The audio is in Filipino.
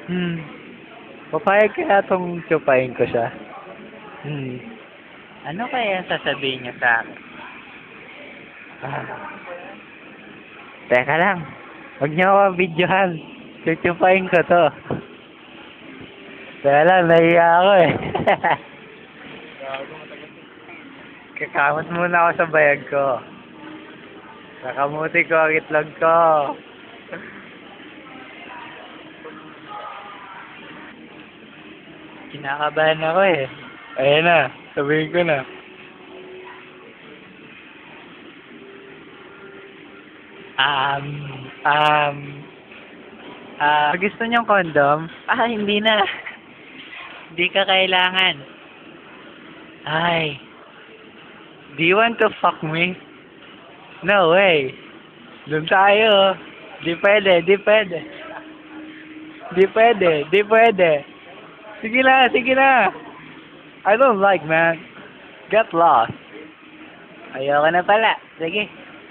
Hmm. Papayag kaya tong tsupain ko siya? Ano kaya ang sasabihin niya sa akin? Ah. Teka lang. Huwag niyo ako videohan. Tsupain ko to. Teka lang, nahiya ako eh. Kakamot muna ako sa bayag ko. Nakamuti ko ang itlog ko. Kinakabahan ako eh. Ayan na, sabihin ko na. Um, um, Gusto niyong condom? hindi na. Hindi ka kailangan. Ay. Do you want to fuck me? No way. Doon tayo. Di pwede, di pwede. Di pwede, di pwede. Sige na, sige na. I don't like, man. Get lost. Ayoko na pala. Sige.